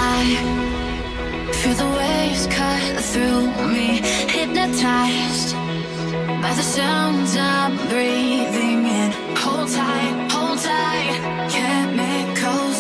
I feel the waves cut through me, hypnotized by the sounds I'm breathing in. Hold tight, chemicals